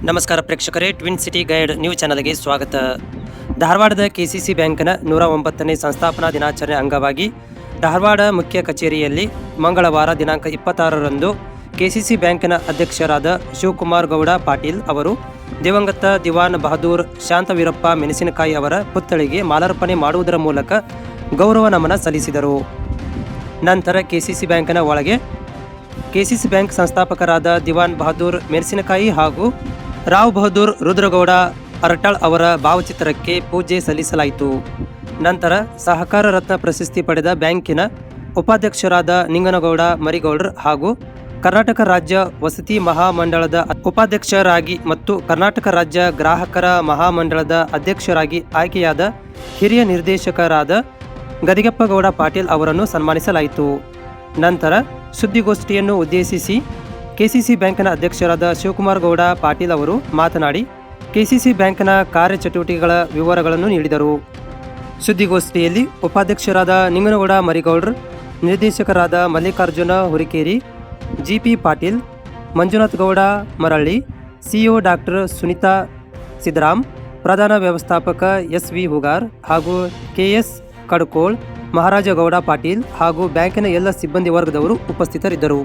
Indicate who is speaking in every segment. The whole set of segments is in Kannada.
Speaker 1: ನಮಸ್ಕಾರ ಪ್ರೇಕ್ಷಕರೇ, ಟ್ವಿನ್ ಸಿಟಿ ಗೈಡ್ ನ್ಯೂಸ್ ಚಾನಲ್ಗೆ ಸ್ವಾಗತ. ಧಾರವಾಡದ ಕೆಸಿಸಿ ಬ್ಯಾಂಕ್ನ 109ನೇ ಸಂಸ್ಥಾಪನಾ ದಿನಾಚರಣೆ ಅಂಗವಾಗಿ ಧಾರವಾಡ ಮುಖ್ಯ ಕಚೇರಿಯಲ್ಲಿ ಮಂಗಳವಾರ ದಿನಾಂಕ 26ರಂದು ಕೆಸಿಸಿ ಬ್ಯಾಂಕ್ನ ಅಧ್ಯಕ್ಷರಾದ ಶಿವಕುಮಾರ್ ಗೌಡ ಪಾಟೀಲ್ ಅವರು ದಿವಂಗತ ದಿವಾನ್ ಬಹದ್ದೂರ್ ಶಾಂತವೀರಪ್ಪ ಮೆಣಸಿನಕಾಯಿ ಅವರ ಪುತ್ಥಳಿಗೆ ಮಾಲಾರ್ಪಣೆ ಮಾಡುವುದರ ಮೂಲಕ ಗೌರವ ನಮನ ಸಲ್ಲಿಸಿದರು. ನಂತರ ಕೆಸಿಸಿ ಬ್ಯಾಂಕ್ನ ಒಳಗೆ ಕೆಸಿಸಿ ಬ್ಯಾಂಕ್ ಸಂಸ್ಥಾಪಕರಾದ ದಿವಾನ್ ಬಹದ್ದೂರ್ ಮೆಣಸಿನಕಾಯಿ ಹಾಗೂ ರಾವ್ ಬಹದ್ದೂರ್ ರುದ್ರಗೌಡ ಅರಟಾಳ್ ಅವರ ಭಾವಚಿತ್ರಕ್ಕೆ ಪೂಜೆ ಸಲ್ಲಿಸಲಾಯಿತು. ನಂತರ ಸಹಕಾರ ರತ್ನ ಪ್ರಶಸ್ತಿ ಪಡೆದ ಬ್ಯಾಂಕಿನ ಉಪಾಧ್ಯಕ್ಷರಾದ ನಿಂಗನಗೌಡ ಮರಿಗೌಡರ್ ಹಾಗೂ ಕರ್ನಾಟಕ ರಾಜ್ಯ ವಸತಿ ಮಹಾಮಂಡಳದ ಉಪಾಧ್ಯಕ್ಷರಾಗಿ ಮತ್ತು ಕರ್ನಾಟಕ ರಾಜ್ಯ ಗ್ರಾಹಕರ ಮಹಾಮಂಡಳದ ಅಧ್ಯಕ್ಷರಾಗಿ ಆಯ್ಕೆಯಾದ ಹಿರಿಯ ನಿರ್ದೇಶಕರಾದ ಗದಿಗೆಪ್ಪಗೌಡ ಪಾಟೀಲ್ ಅವರನ್ನು ಸನ್ಮಾನಿಸಲಾಯಿತು. ನಂತರ ಸುದ್ದಿಗೋಷ್ಠಿಯನ್ನು ಉದ್ದೇಶಿಸಿ ಕೆಸಿಸಿ ಬ್ಯಾಂಕ್ನ ಅಧ್ಯಕ್ಷರಾದ ಶಿವಕುಮಾರ್ ಗೌಡ ಪಾಟೀಲ್ ಅವರು ಮಾತನಾಡಿ ಕೆಸಿಸಿ ಬ್ಯಾಂಕ್ನ ಕಾರ್ಯಚಟುವಟಿಕೆಗಳ ವಿವರಗಳನ್ನು ನೀಡಿದರು. ಸುದ್ದಿಗೋಷ್ಠಿಯಲ್ಲಿ ಉಪಾಧ್ಯಕ್ಷರಾದ ನಿಂಗನಗೌಡ ಮರಿಗೌಡರ್, ನಿರ್ದೇಶಕರಾದ Mallikarjuna Hurikeri, GP Patil, Manjunath Gowda Maralli, CEO doctor Sunita Siddaram, ಪ್ರಧಾನ ವ್ಯವಸ್ಥಾಪಕ ಎಸ್.ವಿ. ಹುಗಾರ್ ಹಾಗೂ ಕೆಎಸ್ ಕಡ್ಕೋಳ್, ಮಹಾರಾಜಗೌಡ ಪಾಟೀಲ್ ಹಾಗೂ ಬ್ಯಾಂಕಿನ ಎಲ್ಲ ಸಿಬ್ಬಂದಿ ವರ್ಗದವರು ಉಪಸ್ಥಿತರಿದ್ದರು.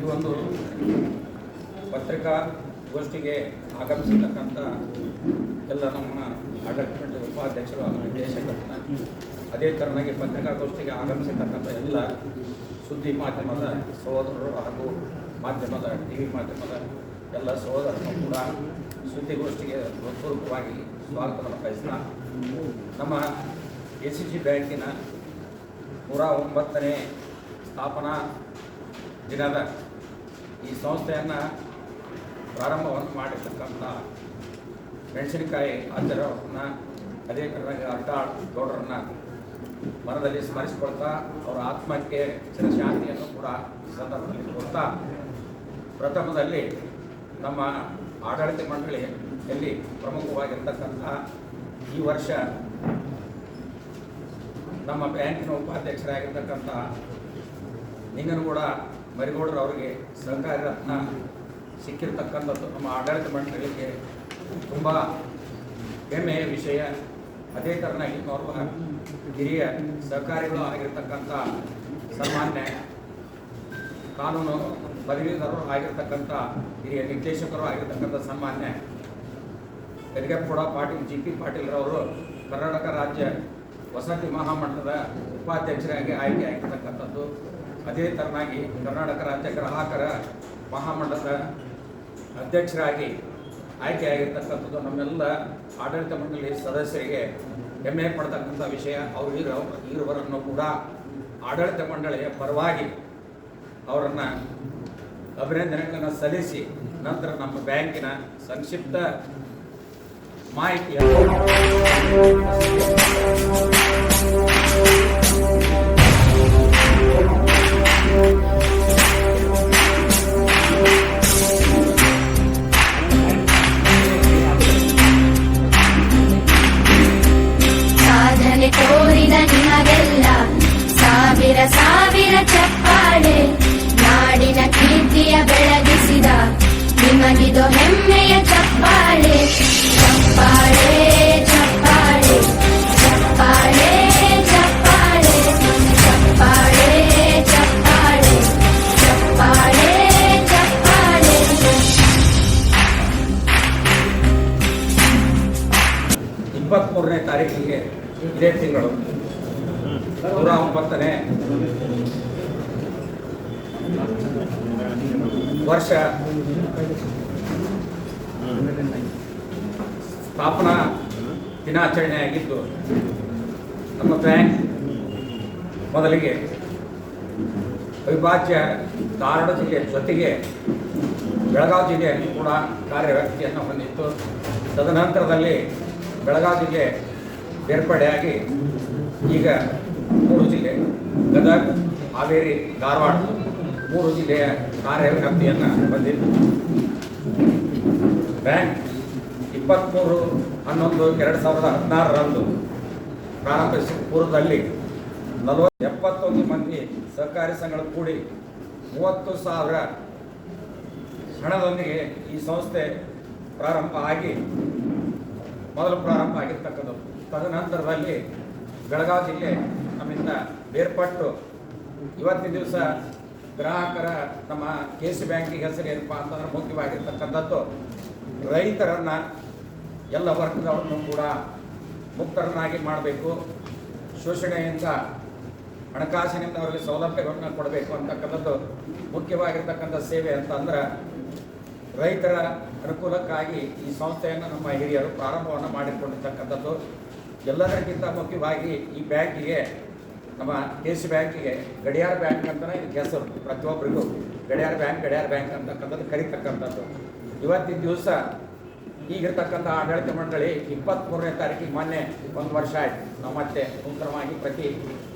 Speaker 2: ಈ ಒಂದು ಪತ್ರಿಕಾಗೋಷ್ಠಿಗೆ ಆಗಮಿಸಿರ್ತಕ್ಕಂಥ ಎಲ್ಲ ನಮ್ಮ ಆಡಳಿತ ಉಪಾಧ್ಯಕ್ಷರು ನಿರ್ದೇಶಕರನ್ನ, ಅದೇ ಥರನಾಗಿ ಪತ್ರಿಕಾಗೋಷ್ಠಿಗೆ ಆಗಮಿಸಿರ್ತಕ್ಕಂಥ ಎಲ್ಲ ಸುದ್ದಿ ಮಾಧ್ಯಮದ ಸಹೋದರರು ಹಾಗೂ ಮಾಧ್ಯಮದ ಟಿವಿ ಮಾಧ್ಯಮದ ಎಲ್ಲ ಸಹೋದರರು ಕೂಡ ಸುದ್ದಿಗೋಷ್ಠಿಗೆ ಹೃತ್ಪೂರ್ವಕವಾಗಿ ಸ್ವಾಗತವನ್ನು ಬಯಸ್ತಾ, ನಮ್ಮ ಕೆಸಿಸಿ ಬ್ಯಾಂಕಿನ 109ನೇ ಸ್ಥಾಪನಾ ದಿನದ ಈ ಸಂಸ್ಥೆಯನ್ನು ಪ್ರಾರಂಭವನ್ನು ಮಾಡಿರ್ತಕ್ಕಂಥ ಮೆಣಸಿನಕಾಯಿ ಆಚಾರ್ಯವ್ರನ್ನ, ಅದೇ ಥರನಾಗಿ ಅರಟಾಳ್ ಗೌಡರನ್ನ ಮನದಲ್ಲಿ ಸ್ಮರಿಸಿಕೊಳ್ತಾ ಅವರ ಆತ್ಮಕ್ಕೆ ಚಿರಶಾಂತಿಯನ್ನು ಕೂಡ ಈ ಸಂದರ್ಭದಲ್ಲಿ ಕೊಡ್ತಾ, ಪ್ರಥಮದಲ್ಲಿ ನಮ್ಮ ಆಡಳಿತ ಮಂಡಳಿಯಲ್ಲಿ ಪ್ರಮುಖವಾಗಿರ್ತಕ್ಕಂಥ ಈ ವರ್ಷ ನಮ್ಮ ಬ್ಯಾಂಕಿನ ಉಪಾಧ್ಯಕ್ಷರಾಗಿರ್ತಕ್ಕಂಥ ನಿಂಗನಗೌಡ ಮರಿಗೌಡರು ಅವರಿಗೆ ಸಹಕಾರಿ ರತ್ನ ಸಿಕ್ಕಿರ್ತಕ್ಕಂಥದ್ದು ನಮ್ಮ ಆಡಳಿತ ಮಂಡಳಿಗೆ ತುಂಬ ಹೆಮ್ಮೆಯ ವಿಷಯ. ಅದೇ ಥರನಾಗಿ ನೋಡುವ ಹಿರಿಯ ಸಹಕಾರಿಗಳು ಆಗಿರ್ತಕ್ಕಂಥ ಸನ್ಮಾನ್ಯ ಕಾನೂನು ಪದವೀಧರರು ಆಗಿರ್ತಕ್ಕಂಥ ಹಿರಿಯ ನಿರ್ದೇಶಕರು ಆಗಿರ್ತಕ್ಕಂಥ ಸನ್ಮಾನ್ಯ ಗದಿಗೆಪ್ಪಗೌಡ ಪಾಟೀಲ್, ಜಿಪಿ ಪಾಟೀಲ್ರವರು ಕರ್ನಾಟಕ ರಾಜ್ಯ ವಸತಿ ಮಹಾಮಂಡಲದ ಉಪಾಧ್ಯಕ್ಷರಾಗಿ ಆಯ್ಕೆ ಆಗಿರ್ತಕ್ಕಂಥದ್ದು. ಅದೇ ಥರನಾಗಿ ಕರ್ನಾಟಕ ರಾಜ್ಯ ಗ್ರಾಹಕರ ಮಹಾಮಂಡಲದ ಅಧ್ಯಕ್ಷರಾಗಿ ಆಯ್ಕೆಯಾಗಿರ್ತಕ್ಕಂಥದ್ದು ನಮ್ಮೆಲ್ಲ ಆಡಳಿತ ಮಂಡಳಿ ಸದಸ್ಯರಿಗೆ ಹೆಮ್ಮೆ ಪಡ್ತಕ್ಕಂಥ ವಿಷಯ. ಇವರನ್ನು ಕೂಡ ಆಡಳಿತ ಮಂಡಳಿಯ ಪರವಾಗಿ ಅವರನ್ನು ಅಭಿನಂದನೆಗಳನ್ನು ಸಲ್ಲಿಸಿ ನಂತರ ನಮ್ಮ ಬ್ಯಾಂಕಿನ ಸಂಕ್ಷಿಪ್ತ ಮಾಹಿತಿಯನ್ನು
Speaker 3: ಸಾವಿರ ಚಪ್ಪಾಳೆ ನಾಡಿನ ಕೀರ್ತಿಯ ಬೆಳಗಿಸಿದ ನಿಮಗಿದು ಹೆಮ್ಮೆಯ ಚಪ್ಪಾಳೆ ಚಪ್ಪಾಳೆ ಚಪ್ಪಾಳೆ ಚಪ್ಪಾಳೆ ಚಪ್ಪಾಳೆ ಚಪ್ಪಾಳೆ ಚಪ್ಪಾಳೆ ಚಪ್ಪಾಳೆ ಚಪ್ಪಾಳೆ.
Speaker 2: 23ನೇ ತಾರೀಕಿಗೆ ಇದೇ ತಿಂಗಳು 109ನೇ ವರ್ಷ ಸ್ಥಾಪನಾ ದಿನಾಚರಣೆಯಾಗಿದ್ದು ನಮ್ಮ ಬ್ಯಾಂಕ್ ಮೊದಲಿಗೆ ಅವಿಭಾಜ್ಯ ಧಾರವಾಡ ಜಿಲ್ಲೆ ಜೊತೆಗೆ ಬೆಳಗಾವಿ ಜಿಲ್ಲೆಯಲ್ಲಿ ಕೂಡ ಕಾರ್ಯವ್ಯಾಪ್ತಿಯನ್ನು ಹೊಂದಿತ್ತು. ತದನಂತರದಲ್ಲಿ ಬೆಳಗಾವಿ ಜಿಲ್ಲೆ ಬೇರ್ಪಡೆಯಾಗಿ ಈಗ 3 ಜಿಲ್ಲೆ ಗದಗ, ಹಾವೇರಿ, ಧಾರವಾಡ 3 ಜಿಲ್ಲೆಯ ಕಾರ್ಯವ್ಯಾಪ್ತಿಯನ್ನು ಹೊಂದಿತ್ತು. ಬ್ಯಾಂಕ್ 23/11/2016 ಪ್ರಾರಂಭಿಸಿದ ಪೂರ್ವದಲ್ಲಿ 71 ಮಂದಿ ಸಹಕಾರಿ ಸಂಘಗಳು ಕೂಡಿ 30,000 ಹಣದೊಂದಿಗೆ ಈ ಸಂಸ್ಥೆ ಪ್ರಾರಂಭ ಆಗಿರ್ತಕ್ಕಂಥದ್ದು. ತದನಂತರದಲ್ಲಿ ಬೆಳಗಾವಿ ಜಿಲ್ಲೆ ನಮ್ಮಿಂದ ಬೇರ್ಪಟ್ಟು ಇವತ್ತಿನ ದಿವಸ ಗ್ರಾಹಕರ ನಮ್ಮ KC ಬ್ಯಾಂಕಿಗೆ ಹೆಸರು ಏನಪ್ಪ ಅಂತಂದ್ರೆ ಮುಖ್ಯವಾಗಿರ್ತಕ್ಕಂಥದ್ದು ರೈತರನ್ನು ಎಲ್ಲ ವರ್ಗದವರನ್ನು ಕೂಡ ಮುಕ್ತರನ್ನಾಗಿ ಮಾಡಬೇಕು, ಶೋಷಣೆಯಿಂದ ಹಣಕಾಸಿನಿಂದ ಅವರಿಗೆ ಸೌಲಭ್ಯಗಳನ್ನು ಕೊಡಬೇಕು ಅಂತಕ್ಕಂಥದ್ದು ಮುಖ್ಯವಾಗಿರ್ತಕ್ಕಂಥ ಸೇವೆ ಅಂತಂದ್ರೆ ರೈತರ ಅನುಕೂಲಕ್ಕಾಗಿ ಈ ಸಂಸ್ಥೆಯನ್ನು ನಮ್ಮ ಹಿರಿಯರು ಪ್ರಾರಂಭವನ್ನು ಮಾಡಿಕೊಂಡಿರ್ತಕ್ಕಂಥದ್ದು. ಎಲ್ಲದಕ್ಕಿಂತ ಮುಖ್ಯವಾಗಿ ಈ ಬ್ಯಾಂಕಿಗೆ ನಮ್ಮ KC ಬ್ಯಾಂಕಿಗೆ ಗಡಿಯಾರ ಬ್ಯಾಂಕ್ ಅಂತಲೇ ಇದಕ್ಕೆ ಹೆಸರು. ಪ್ರತಿಯೊಬ್ಬರಿಗೂ ಗಡಿಯಾರ ಬ್ಯಾಂಕ್ ಅಂತಕ್ಕಂಥದ್ದು ಕರೀತಕ್ಕಂಥದ್ದು. ಇವತ್ತಿನ ದಿವಸ ಈಗಿರ್ತಕ್ಕಂಥ ಆಡಳಿತ ಮಂಡಳಿ 23ನೇ ತಾರೀಕಿಗೆ ಮೊನ್ನೆ 1 ವರ್ಷ ಆಯಿತು. ನಾವು ಮತ್ತೆ ನೂತನವಾಗಿ ಪ್ರತಿ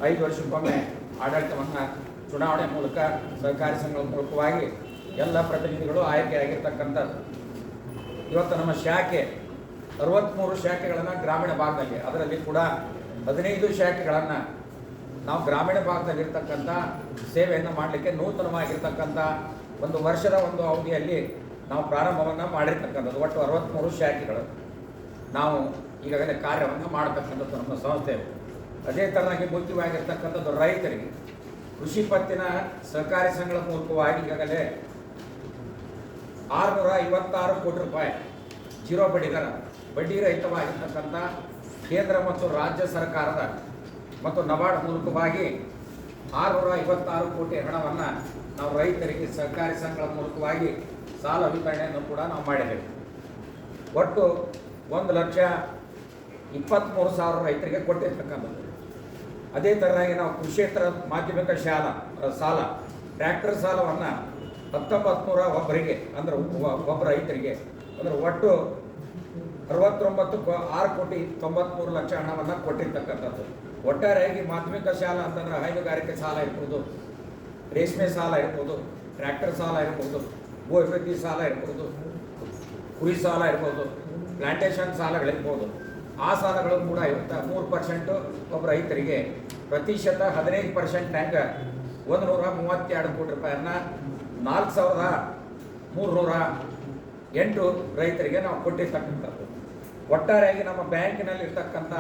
Speaker 2: 5 ವರ್ಷಕ್ಕೊಮ್ಮೆ ಆಡಳಿತವನ್ನು ಚುನಾವಣೆ ಮೂಲಕ ಸಹಕಾರಿ ಸಂಘಗಳ ಮೂಲಕವಾಗಿ ಎಲ್ಲ ಪ್ರತಿನಿಧಿಗಳು ಆಯ್ಕೆಯಾಗಿರ್ತಕ್ಕಂಥದ್ದು. ಇವತ್ತು ನಮ್ಮ ಶಾಖೆ 63 ಶಾಖೆಗಳನ್ನು ಗ್ರಾಮೀಣ ಭಾಗದಲ್ಲಿ, ಅದರಲ್ಲಿ ಕೂಡ 15 ಶಾಖೆಗಳನ್ನು ನಾವು ಗ್ರಾಮೀಣ ಭಾಗದಲ್ಲಿರ್ತಕ್ಕಂಥ ಸೇವೆಯನ್ನು ಮಾಡಲಿಕ್ಕೆ ನೂತನವಾಗಿರ್ತಕ್ಕಂಥ ಒಂದು ವರ್ಷದ ಒಂದು ಅವಧಿಯಲ್ಲಿ ನಾವು ಪ್ರಾರಂಭವನ್ನು ಮಾಡಿರ್ತಕ್ಕಂಥದ್ದು. ಒಟ್ಟು 63 ಶಾಖೆಗಳು ನಾವು ಈಗಾಗಲೇ ಕಾರ್ಯವನ್ನು ಮಾಡತಕ್ಕಂಥದ್ದು ನಮ್ಮ ಸಂಸ್ಥೆ. ಅದೇ ಥರನಾಗಿ ಮುಖ್ಯವಾಗಿರ್ತಕ್ಕಂಥದ್ದು ರೈತರಿಗೆ ಕೃಷಿ ಪತ್ತಿನ ಸಹಕಾರಿ ಸಂಘಗಳ ಮೂಲಕವಾಗಿ ಈಗಾಗಲೇ 656 ಕೋಟಿ ರೂಪಾಯಿ ಜೀರೋ ಬಡ್ಡಿ ರಹಿತವಾಗಿರ್ತಕ್ಕಂಥ ಕೇಂದ್ರ ಮತ್ತು ರಾಜ್ಯ ಸರ್ಕಾರದ ಮತ್ತು ನಬಾರ್ಡ್ ಮೂಲಕವಾಗಿ 656 ಕೋಟಿ ಹಣವನ್ನು ನಾವು ರೈತರಿಗೆ ಸಹಕಾರಿ ಸಂಘಗಳ ಮೂಲಕವಾಗಿ ಸಾಲ ವಿತರಣೆಯನ್ನು ಕೂಡ ನಾವು ಮಾಡಿದ್ದೇವೆ. ಒಟ್ಟು 1,23,000 ರೈತರಿಗೆ ಕೊಟ್ಟಿರ್ತಕ್ಕಂಥದ್ದು. ಅದೇ ಥರನಾಗಿ ನಾವು ಕೃಷಿಯೇತರ ಮಾಧ್ಯಮಿಕ ಸಾಲ ಟ್ರ್ಯಾಕ್ಟರ್ ಸಾಲವನ್ನು 1900 ಒಬ್ಬರಿಗೆ ಅಂದ್ರೆ ಒಬ್ಬ ರೈತರಿಗೆ ಅಂದ್ರೆ ಒಟ್ಟು 69,6,93,00,000 ಹಣವನ್ನು ಕೊಟ್ಟಿರ್ತಕ್ಕಂಥದ್ದು. ಒಟ್ಟಾರೆಯಾಗಿ ಮಾಧ್ಯಮಿಕ ಶಾಲಾ ಅಂತಂದ್ರೆ ಹೈನುಗಾರಿಕೆ ಸಾಲ ಇರ್ಬೋದು, ರೇಷ್ಮೆ ಸಾಲ ಇರ್ಬೋದು, ಟ್ರ್ಯಾಕ್ಟರ್ ಸಾಲ ಇರ್ಬೋದು, ಭೂ ಅಭಿವೃದ್ಧಿ ಸಾಲ ಇರ್ಬೋದು, ಕುರಿ ಸಾಲ ಇರ್ಬೋದು, ಪ್ಲಾಂಟೇಶನ್ ಸಾಲಗಳಿರ್ಬೋದು. ಆ ಸಾಲಗಳು ಕೂಡ 3% ಒಬ್ಬ ರೈತರಿಗೆ ಪ್ರತಿಶತ 15% 132 ಕೋಟಿ ರೂಪಾಯಿಯನ್ನು 4,308 ರೈತರಿಗೆ ನಾವು ಕೊಟ್ಟಿರ್ತಕ್ಕಂಥದ್ದು. ಒಟ್ಟಾರೆಯಾಗಿ ನಮ್ಮ ಬ್ಯಾಂಕಿನಲ್ಲಿ ಇರ್ತಕ್ಕಂಥ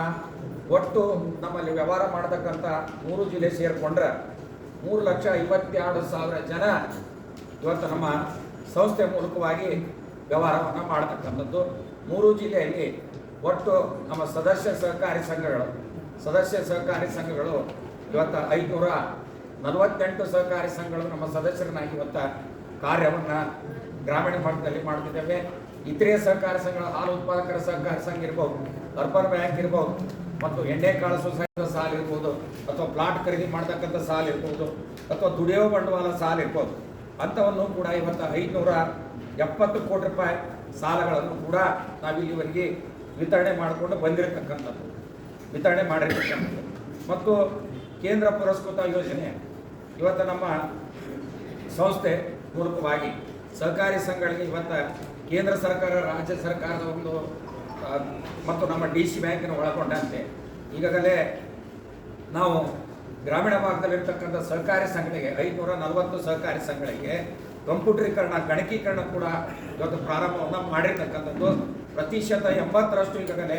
Speaker 2: ಒಟ್ಟು ನಮ್ಮಲ್ಲಿ ವ್ಯವಹಾರ ಮಾಡತಕ್ಕಂಥ 3 ಜಿಲ್ಲೆ ಸೇರಿಕೊಂಡ್ರೆ 3,52,000 ಜನ ಇವತ್ತು ನಮ್ಮ ಸಂಸ್ಥೆ ಮೂಲಕವಾಗಿ ವ್ಯವಹಾರವನ್ನು ಮಾಡತಕ್ಕಂಥದ್ದು. 3 ಜಿಲ್ಲೆಯಲ್ಲಿ ಒಟ್ಟು ನಮ್ಮ ಸದಸ್ಯ ಸಹಕಾರಿ ಸಂಘಗಳು ಇವತ್ತು 548 ಸಹಕಾರಿ ಸಂಘಗಳು ನಮ್ಮ ಸದಸ್ಯರನ್ನಾಗಿ ಇವತ್ತು ಕಾರ್ಯವನ್ನು ಗ್ರಾಮೀಣ ಭಾಗದಲ್ಲಿ ಮಾಡ್ತಿದ್ದೇವೆ. ಇತರೆ ಸಹಕಾರಿ ಸಂಘಗಳು ಹಾಲು ಉತ್ಪಾದಕರ ಸಹಕಾರಿ ಸಂಘ ಇರ್ಬೋದು, ಅರ್ಬನ್ ಬ್ಯಾಂಕ್ ಇರ್ಬೋದು, ಮತ್ತು ಎಣ್ಣೆಕಾಳು ಸೊಸೈಟಿಯ ಸಾಲ ಇರ್ಬೋದು, ಅಥವಾ ಪ್ಲಾಟ್ ಖರೀದಿ ಮಾಡ್ತಕ್ಕಂಥ ಸಾಲ ಇರ್ಬೋದು, ಅಥವಾ ದುಡಿಯೋ ಬಂಡವಾಳ ಸಾಲ ಇರ್ಬೋದು. ಅಂಥವನ್ನು ಕೂಡ ಇವತ್ತು 570 ಕೋಟಿ ರೂಪಾಯಿ ಸಾಲಗಳನ್ನು ಕೂಡ ನಾವಿಲ್ಲಿವರೆಗೆ ವಿತರಣೆ ಮಾಡಿರ್ತಕ್ಕಂಥದ್ದು. ಮತ್ತು ಕೇಂದ್ರ ಪುರಸ್ಕೃತ ಯೋಜನೆ ಇವತ್ತು ನಮ್ಮ ಸಂಸ್ಥೆ ಮೂಲಕವಾಗಿ ಸಹಕಾರಿ ಸಂಘಗಳಿಗೆ ಇವತ್ತು ಕೇಂದ್ರ ಸರ್ಕಾರ, ರಾಜ್ಯ ಸರ್ಕಾರದ ಒಂದು ಮತ್ತು ನಮ್ಮ DC ಬ್ಯಾಂಕಿನ ಒಳಗೊಂಡಂತೆ ಈಗಾಗಲೇ ನಾವು ಗ್ರಾಮೀಣ ಭಾಗದಲ್ಲಿರ್ತಕ್ಕಂಥ ಸಹಕಾರಿ ಸಂಘಗಳಿಗೆ 540 ಸಹಕಾರಿ ಸಂಘಗಳಿಗೆ ಕಂಪ್ಯೂಟರೀಕರಣ ಗಣಕೀಕರಣ ಕೂಡ ಇವತ್ತು ಪ್ರಾರಂಭವನ್ನು ಮಾಡಿರ್ತಕ್ಕಂಥದ್ದು. ಪ್ರತಿಶತ 80ರಷ್ಟು ಈಗಾಗಲೇ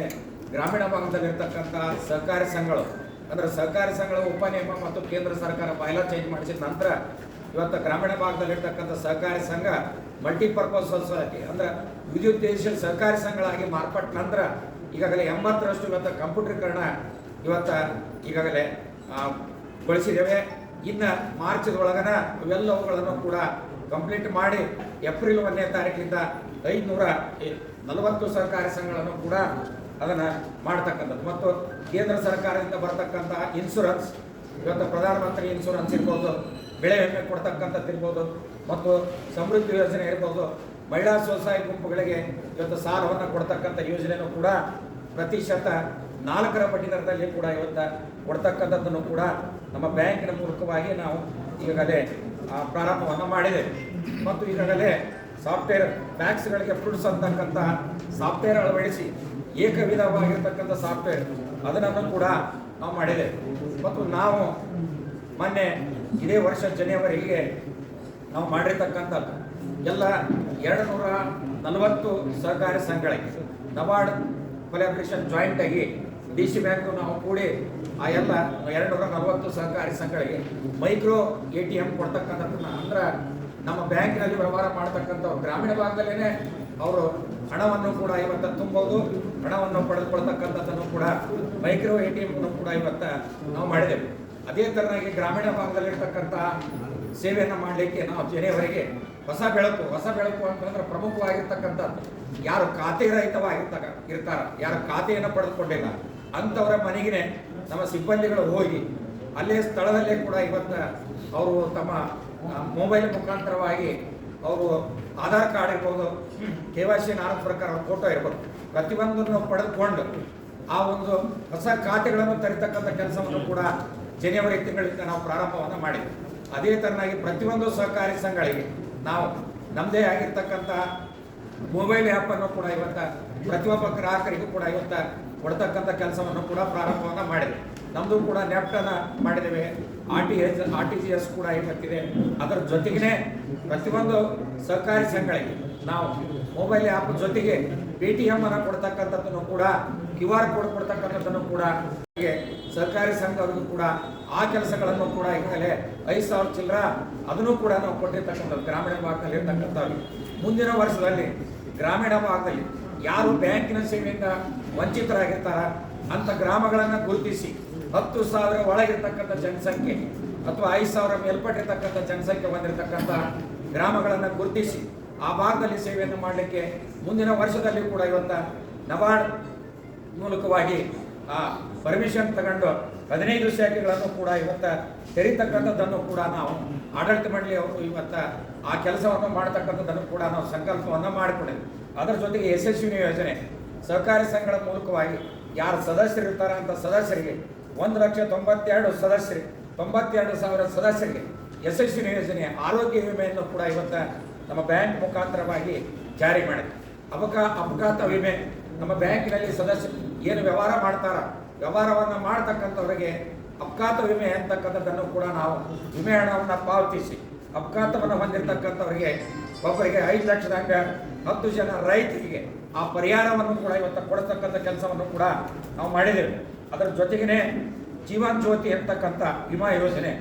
Speaker 2: ಗ್ರಾಮೀಣ ಭಾಗದಲ್ಲಿರ್ತಕ್ಕಂಥ ಸಹಕಾರಿ ಸಂಘಗಳು ಅಂದರೆ ಸಹಕಾರಿ ಸಂಘಗಳ ಉಪನಿಯಮ ಮತ್ತು ಕೇಂದ್ರ ಸರ್ಕಾರ ಬಾಯ್ಲಾ ಚೇಂಜ್ ಮಾಡಿಸಿದ ನಂತರ ಇವತ್ತು ಗ್ರಾಮೀಣ ಭಾಗದಲ್ಲಿರ್ತಕ್ಕಂಥ ಸಹಕಾರಿ ಸಂಘ ಮಲ್ಟಿಪರ್ಪಸ್ ಸೊಸೈಟಿ ಅಂದರೆ ವಿದ್ಯುದ್ದೇಶ ಸಹಕಾರಿ ಸಂಘಗಳಾಗಿ ಮಾರ್ಪಟ್ಟ ನಂತರ ಈಗಾಗಲೇ 80ರಷ್ಟು ಇವತ್ತು ಕಂಪ್ಯೂಟರೀಕರಣ ಈಗಾಗಲೇ ಗೊಳಿಸಿದ್ದೇವೆ. ಇನ್ನು ಮಾರ್ಚ್ದೊಳಗನ ಇವೆಲ್ಲವುಗಳನ್ನು ಕೂಡ ಕಂಪ್ಲೀಟ್ ಮಾಡಿ ಏಪ್ರಿಲ್ 1ನೇ ತಾರೀಕಿನಿಂದ 540 ಸಹಕಾರಿ ಸಂಘಗಳನ್ನು ಕೂಡ ಅದನ್ನು ಮಾಡ್ತಕ್ಕಂಥದ್ದು. ಮತ್ತು ಕೇಂದ್ರ ಸರ್ಕಾರದಿಂದ ಬರ್ತಕ್ಕಂಥ ಇನ್ಶೂರೆನ್ಸ್ ಇವತ್ತು ಪ್ರಧಾನಮಂತ್ರಿ ಇನ್ಶೂರೆನ್ಸ್ ಇರ್ಬೋದು, ಬೆಳೆ ವಿಮೆ ಕೊಡ್ತಕ್ಕಂಥದ್ದು ಇರ್ಬೋದು, ಮತ್ತು ಸಮೃದ್ಧಿ ಯೋಜನೆ ಇರ್ಬೋದು, ಮಹಿಳಾ ಸ್ವಸಹಾಯ ಗುಂಪುಗಳಿಗೆ ಇವತ್ತು ಸಾಲವನ್ನು ಕೊಡ್ತಕ್ಕಂಥ ಯೋಜನೆಯೂ ಕೂಡ ಪ್ರತಿಶತ 4ರ ಬಡ್ಡಿ ದರದಲ್ಲಿ ಕೂಡ ಇವತ್ತು ಕೊಡ್ತಕ್ಕಂಥದ್ದನ್ನು ಕೂಡ ನಮ್ಮ ಬ್ಯಾಂಕಿನ ಮೂಲಕವಾಗಿ ನಾವು ಈಗಾಗಲೇ ಪ್ರಾರಂಭವನ್ನು ಮಾಡಿದ್ದೇವೆ. ಮತ್ತು ಈಗಾಗಲೇ ಸಾಫ್ಟ್ವೇರ್ ಬ್ಯಾಂಕ್ಸ್ಗಳಿಗೆ ಫ್ರೂಟ್ಸ್ ಅಂತಕ್ಕಂಥ ಸಾಫ್ಟ್ವೇರ್ ಅಳವಡಿಸಿ ಏಕವಿಧವಾಗಿರ್ತಕ್ಕಂಥ ಸಾಫ್ಟ್ವೇರ್ ಅದನ್ನು ಕೂಡ ನಾವು ಮಾಡಿದ್ದೇವೆ. ಮತ್ತು ನಾವು ಮೊನ್ನೆ ಇದೇ ವರ್ಷ ಜನವರಿಗೆ ನಾವು ಮಾಡಿರ್ತಕ್ಕಂಥದ್ದು ಎಲ್ಲ 240 ಸಹಕಾರಿ ಸಂಘಗಳಿಗೆ ನಬಾರ್ಡ್ ಕೊಲಾಬ್ರೇಷನ್ ಜಾಯಿಂಟ್ ಆಗಿ DC ಬ್ಯಾಂಕು ನಾವು ಕೂಡಿ ಆ ಎಲ್ಲ 240 ಸಹಕಾರಿ ಸಂಘಗಳಿಗೆ ಮೈಕ್ರೋ ATM ಕೊಡ್ತಕ್ಕಂಥದ್ದನ್ನ ಅಂದ್ರೆ ನಮ್ಮ ಬ್ಯಾಂಕಿನಲ್ಲಿ ವ್ಯವಹಾರ ಮಾಡ್ತಕ್ಕಂಥವ್ರು ಗ್ರಾಮೀಣ ಭಾಗದಲ್ಲೇ ಅವರು ಹಣವನ್ನು ಕೂಡ ಇವತ್ತು ತುಂಬೋದು, ಹಣವನ್ನು ಪಡೆದುಕೊಳ್ತಕ್ಕಂಥದ್ದನ್ನು ಕೂಡ ಮೈಕ್ರೋ ATM ಕೂಡ ಇವತ್ತು ನಾವು ಮಾಡಿದೆವು. ಅದೇ ಥರನಾಗಿ ಗ್ರಾಮೀಣ ಭಾಗದಲ್ಲಿರ್ತಕ್ಕಂಥ ಸೇವೆಯನ್ನು ಮಾಡಲಿಕ್ಕೆ ನಾವು ಜನವರಿಗೆ ಹೊಸ ಬೆಳಕು ಅಂತಂದ್ರೆ ಪ್ರಮುಖವಾಗಿರ್ತಕ್ಕಂಥದ್ದು ಯಾರು ಖಾತೆ ರಹಿತವಾಗಿರ್ತಾರ, ಯಾರು ಖಾತೆಯನ್ನು ಪಡೆದುಕೊಂಡಿಲ್ಲ ಅಂಥವರ ಮನೆಗೆ ನಮ್ಮ ಸಿಬ್ಬಂದಿಗಳು ಹೋಗಿ ಅಲ್ಲೇ ಸ್ಥಳದಲ್ಲೇ ಕೂಡ ಇವತ್ತು ಅವರು ತಮ್ಮ ಮೊಬೈಲ್ ಮುಖಾಂತರವಾಗಿ ಅವರು ಆಧಾರ್ ಕಾರ್ಡ್ ಇರ್ಬೋದು, KYC ನಾಲ್ಕು ಪ್ರಕಾರ ಫೋಟೋ ಇರ್ಬೋದು, ಪ್ರತಿಯೊಂದನ್ನು ಪಡೆದುಕೊಂಡು ಆ ಒಂದು ಹೊಸ ಖಾತೆಗಳನ್ನು ತರಿತಕ್ಕಂಥ ಕೆಲಸವನ್ನು ಕೂಡ ಜನವರಿ ತಿಂಗಳಿಂದ ನಾವು ಪ್ರಾರಂಭವನ್ನು ಮಾಡಿದ್ವಿ. ಅದೇ ಥರನಾಗಿ ಪ್ರತಿಯೊಂದು ಸಹಕಾರಿ ಸಂಘಗಳಿಗೆ ನಾವು ನಮ್ಮದೇ ಆಗಿರ್ತಕ್ಕಂಥ ಮೊಬೈಲ್ ಆ್ಯಪನ್ನು ಕೂಡ ಇವತ್ತು ಪ್ರತಿಯೊಬ್ಬ ಗ್ರಾಹಕರಿಗೂ ಕೂಡ ಇವತ್ತು ಕೊಡ್ತಕ್ಕಂಥ ಕೆಲಸವನ್ನು ಕೂಡ ಪ್ರಾರಂಭವನ್ನು ಮಾಡಿದೆ. ನಮ್ಮದು ಕೂಡ ನೆಫ್ಟನ್ನು ಮಾಡಿದ್ದೇವೆ, RTGS ಕೂಡ ಇವತ್ತಿದೆ. ಅದರ ಜೊತೆಗೇ ಪ್ರತಿಯೊಂದು ಸಹಕಾರಿ ಸಂಘಗಳಿಗೆ ನಾವು ಮೊಬೈಲ್ ಆ್ಯಪ್ ಜೊತೆಗೆ PTM ಅನ್ನು ಕೊಡ್ತಕ್ಕಂಥದ್ದನ್ನು ಕೂಡ QR ಕೋಡ್ ಕೊಡ್ತಕ್ಕಂಥದ್ದನ್ನು ಕೂಡ ಸಹಕಾರಿ ಸಂಘವರಿಗೂ ಕೂಡ ಆ ಕೆಲಸಗಳನ್ನು ಕೂಡ ಈಗಾಗಲೇ 5,000 ಚಿಲ್ಲರ ಅದನ್ನು ಕೂಡ ನಾವು ಕೊಟ್ಟಿರ್ತಕ್ಕಂಥದ್ದು ಗ್ರಾಮೀಣ ಭಾಗದಲ್ಲಿ ಇರ್ತಕ್ಕಂಥವ್ರಿಗೆ. ಮುಂದಿನ ವರ್ಷದಲ್ಲಿ ಗ್ರಾಮೀಣ ಭಾಗದಲ್ಲಿ ಯಾರು ಬ್ಯಾಂಕಿನ ಸೇವೆಯಿಂದ ವಂಚಿತರಾಗಿರ್ತಾರ ಅಂಥ ಗ್ರಾಮಗಳನ್ನು ಗುರುತಿಸಿ 10,000 ಒಳಗಿರ್ತಕ್ಕಂಥ ಜನಸಂಖ್ಯೆ ಅಥವಾ 5,000 ಮೇಲ್ಪಟ್ಟಿರ್ತಕ್ಕಂಥ ಜನಸಂಖ್ಯೆ ಹೊಂದಿರತಕ್ಕಂಥ ಗ್ರಾಮಗಳನ್ನು ಗುರುತಿಸಿ ಆ ಭಾಗದಲ್ಲಿ ಸೇವೆಯನ್ನು ಮಾಡಲಿಕ್ಕೆ ಮುಂದಿನ ವರ್ಷದಲ್ಲಿ ಕೂಡ ಇವತ್ತು ನಬಾರ್ಡ್ ಮೂಲಕವಾಗಿ ಪರ್ಮಿಷನ್ ತಗೊಂಡು 15 ಶಾಖೆಗಳನ್ನು ಕೂಡ ಇವತ್ತು ತೆರೀತಕ್ಕಂಥದ್ದನ್ನು ಕೂಡ ನಾವು ಆಡಳಿತ ಮಂಡಳಿ ಅವರು ಇವತ್ತು ಆ ಕೆಲಸವನ್ನು ಮಾಡ್ತಕ್ಕಂಥದ್ದನ್ನು ಕೂಡ ನಾವು ಸಂಕಲ್ಪವನ್ನು ಮಾಡಿಕೊಂಡಿದ್ವಿ. ಅದರ ಜೊತೆಗೆ ಯಶಸ್ವಿನಿ ಯೋಜನೆ ಸಹಕಾರಿ ಸಂಘಗಳ ಮೂಲಕವಾಗಿ ಯಾರು ಸದಸ್ಯರು ಇರ್ತಾರೆ ಅಂತ ಸದಸ್ಯರಿಗೆ 1,92,000 ಸದಸ್ಯರಿಗೆ 92,000 ಸದಸ್ಯರಿಗೆ ಯಶಸ್ವಿನಿ ಯೋಜನೆ ಆರೋಗ್ಯ ವಿಮೆಯನ್ನು ಕೂಡ ಇವತ್ತು ನಮ್ಮ ಬ್ಯಾಂಕ್ ಮುಖಾಂತರವಾಗಿ ಜಾರಿ ಮಾಡಿದೆ. ಅಪಘಾತ ವಿಮೆ ನಮ್ಮ ಬ್ಯಾಂಕಿನಲ್ಲಿ ಸದಸ್ಯರು ಏನು ವ್ಯವಹಾರ ಮಾಡ್ತಾರ ವ್ಯವಹಾರವನ್ನು ಮಾಡ್ತಕ್ಕಂಥವರಿಗೆ ಅಪಘಾತ ವಿಮೆ ಅಂತಕ್ಕಂಥದ್ದನ್ನು ಕೂಡ ನಾವು ವಿಮೆ ಹಣವನ್ನು ಪಾವತಿಸಿ ಅಪಘಾತವನ್ನು ಹೊಂದಿರತಕ್ಕಂಥವರಿಗೆ ಒಬ್ಬರಿಗೆ 5 ಲಕ್ಷದಂಗ 10 ಜನ ರೈತರಿಗೆ ಆ ಪರಿಹಾರವನ್ನು ಕೂಡ ಇವತ್ತು ಕೊಡತಕ್ಕಂಥ ಕೆಲಸವನ್ನು ಕೂಡ ನಾವು ಮಾಡಿದ್ದೇವೆ. ಅದರ ಜೊತೆಗೇ ಜೀವನ್ ಜ್ಯೋತಿ ಅಂತಕ್ಕಂಥ ವಿಮಾ ಯೋಜನೆ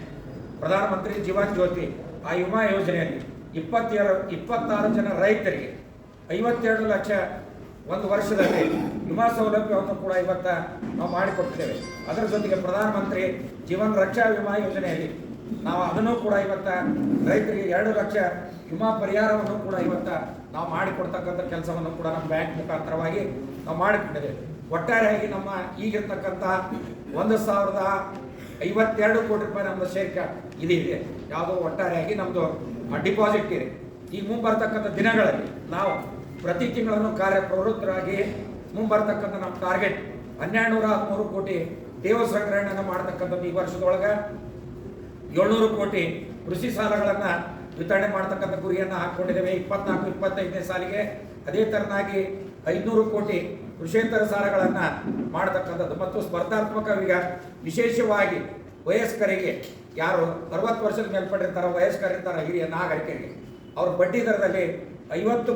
Speaker 2: ಪ್ರಧಾನಮಂತ್ರಿ ಜೀವನ್ ಜ್ಯೋತಿ ಆ ವಿಮಾ ಯೋಜನೆಯಲ್ಲಿ 26 ಜನ ರೈತರಿಗೆ 52 ಲಕ್ಷ ಒಂದು ವರ್ಷದಲ್ಲಿ ವಿಮಾ ಸೌಲಭ್ಯವನ್ನು ಕೂಡ ಇವತ್ತು ನಾವು ಮಾಡಿಕೊಟ್ಟಿದ್ದೇವೆ. ಅದರ ಜೊತೆಗೆ ಪ್ರಧಾನಮಂತ್ರಿ ಜೀವನ್ ರಕ್ಷಾ ವಿಮಾ ಯೋಜನೆಯಲ್ಲಿ ನಾವು ಅದನ್ನು ಕೂಡ ಇವತ್ತು ರೈತರಿಗೆ 2 ಲಕ್ಷ ವಿಮಾ ಪರಿಹಾರವನ್ನು ಕೂಡ ಇವತ್ತು ನಾವು ಮಾಡಿಕೊಡ್ತಕ್ಕಂಥ ಕೆಲಸವನ್ನು ಕೂಡ ನಮ್ಮ ಬ್ಯಾಂಕ್ ಮುಖಾಂತರವಾಗಿ ನಾವು ಮಾಡಿಕೊಂಡಿದ್ದೇವೆ. ಒಟ್ಟಾರೆಯಾಗಿ ನಮ್ಮ ಈಗಿರ್ತಕ್ಕಂಥ 1,052 ಕೋಟಿ ರೂಪಾಯಿ ನಮ್ಮದು ಶೇರ್ಕ ಇದೆ ಯಾವುದೋ ಒಟ್ಟಾರೆಯಾಗಿ ನಮ್ಮದು ಡಿಪಾಸಿಟ್ ಇದೆ. ಈ ಮುಂಬರ್ತಕ್ಕಂಥ ದಿನಗಳಲ್ಲಿ ನಾವು ಪ್ರತಿ ತಿಂಗಳನ್ನು ಕಾರ್ಯಪ್ರವೃತ್ತರಾಗಿ ಮುಂಬರ್ತಕ್ಕಂಥ ನಮ್ಮ ಟಾರ್ಗೆಟ್ 1,213 ಕೋಟಿ ದೇವ ಸಂಗ್ರಹಣೆಯನ್ನು ಮಾಡತಕ್ಕಂಥದ್ದು. ಈ ವರ್ಷದೊಳಗೆ 700 ಕೋಟಿ ಕೃಷಿ ಸಾಲಗಳನ್ನು ವಿತರಣೆ ಮಾಡ್ತಕ್ಕಂಥ ಗುರಿಯನ್ನು ಹಾಕ್ಕೊಂಡಿದ್ದೇವೆ 24-25ನೇ ಸಾಲಿಗೆ. ಅದೇ ಥರನಾಗಿ 500 ಕೋಟಿ ಕೃಷಿಯೇತರ ಸಾಲಗಳನ್ನು ಮಾಡತಕ್ಕಂಥದ್ದು ಮತ್ತು ಸ್ಪರ್ಧಾತ್ಮಕ ವಿಶೇಷವಾಗಿ ವಯಸ್ಕರಿಗೆ ಯಾರು 60 ವರ್ಷದ ಮೇಲ್ಪಟ್ಟಿರ್ತಾರೆ, ವಯಸ್ಕರಿರ್ತಾರೆ, ಹಿರಿಯ ನಾಗರಿಕರಿಗೆ ಅವ್ರ ಬಡ್ಡಿ ದರದಲ್ಲಿ 50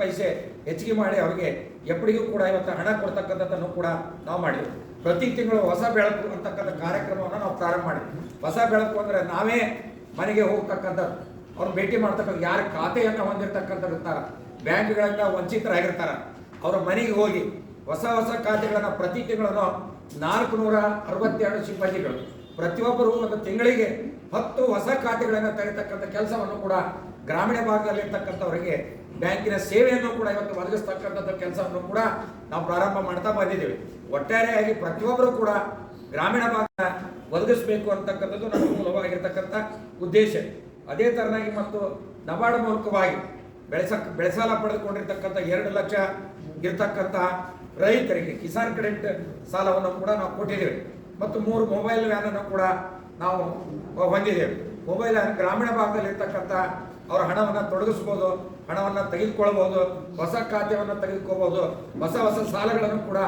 Speaker 2: ಪೈಸೆ ಹೆಚ್ಚಿಗೆ ಮಾಡಿ ಅವರಿಗೆ ಎಪ್ಪಡಿಗೂ ಕೂಡ ಇವತ್ತು ಹಣ ಕೊಡ್ತಕ್ಕಂಥದ್ದನ್ನು ಕೂಡ ನಾವು ಮಾಡಿದ್ವಿ. ಪ್ರತಿ ತಿಂಗಳು ಹೊಸ ಬೆಳಕು ಅಂತಕ್ಕಂಥ ಕಾರ್ಯಕ್ರಮವನ್ನು ನಾವು ಪ್ರಾರಂಭ ಮಾಡಿದ್ವಿ. ಹೊಸ ಬೆಳಕು ಅಂದರೆ ನಾವೇ ಮನೆಗೆ ಹೋಗ್ತಕ್ಕಂಥದ್ದು, ಅವ್ರನ್ನ ಭೇಟಿ ಮಾಡ್ತಕ್ಕಂಥ, ಯಾರ ಖಾತೆಯನ್ನು ಹೊಂದಿರತಕ್ಕಂಥವ್ರು ಇರ್ತಾರೆ, ಬ್ಯಾಂಕ್ಗಳಿಂದ ವಂಚಿತರಾಗಿರ್ತಾರೆ, ಅವರ ಮನೆಗೆ ಹೋಗಿ ಹೊಸ ಖಾತೆಗಳನ್ನು ಪ್ರತಿ ತಿಂಗಳನ್ನು 462 ಸಿಬ್ಬಂದಿಗಳು ಪ್ರತಿಯೊಬ್ಬರು ಒಂದು ತಿಂಗಳಿಗೆ 10 ಹೊಸ ಖಾತೆಗಳನ್ನು ತೆಗೆತಕ್ಕಂಥ ಕೆಲಸವನ್ನು ಕೂಡ ಗ್ರಾಮೀಣ ಭಾಗದಲ್ಲಿರ್ತಕ್ಕಂಥವರಿಗೆ ಬ್ಯಾಂಕಿನ ಸೇವೆಯನ್ನು ಕೂಡ ಇವತ್ತು ಒದಗಿಸ್ತಕ್ಕಂಥದ್ದು ಕೆಲಸವನ್ನು ಕೂಡ ನಾವು ಪ್ರಾರಂಭ ಮಾಡ್ತಾ ಬಂದಿದ್ದೇವೆ. ಒಟ್ಟಾರೆಯಾಗಿ ಪ್ರತಿಯೊಬ್ಬರು ಕೂಡ ಗ್ರಾಮೀಣ ಭಾಗ ಒದಗಿಸಬೇಕು ಅಂತಕ್ಕಂಥದ್ದು ನಮ್ಮ ಮೂಲವಾಗಿರ್ತಕ್ಕಂಥ ಉದ್ದೇಶ. ಅದೇ ತರನಾಗಿ ಮತ್ತು ನಬಾರ್ಡ್ ಮೂಲಕವಾಗಿ ಬೆಳೆಸಾಲ ಪಡೆದುಕೊಂಡಿರ್ತಕ್ಕಂಥ 2 ಲಕ್ಷ ಇರ್ತಕ್ಕಂಥ ರೈತರಿಗೆ ಕಿಸಾನ್ ಕ್ರೆಡಿಟ್ ಸಾಲವನ್ನು ಕೂಡ ನಾವು ಕೊಟ್ಟಿದ್ದೇವೆ. ಮತ್ತು 3 ಮೊಬೈಲ್ ವ್ಯಾನನ್ನು ಕೂಡ ನಾವು ಹೊಂದಿದ್ದೇವೆ. ಮೊಬೈಲ್ ವ್ಯಾನ್ ಗ್ರಾಮೀಣ ಭಾಗದಲ್ಲಿ ಇರ್ತಕ್ಕಂಥ ಅವರ ಹಣವನ್ನು ತೊಡಗಿಸ್ಬೋದು, ಹಣವನ್ನು ತೆಗೆದುಕೊಳ್ಬೋದು, ಹೊಸ ಖಾತೆಯನ್ನು ತೆಗೆದುಕೋಬಹುದು, ಹೊಸ ಸಾಲಗಳನ್ನು ಕೂಡ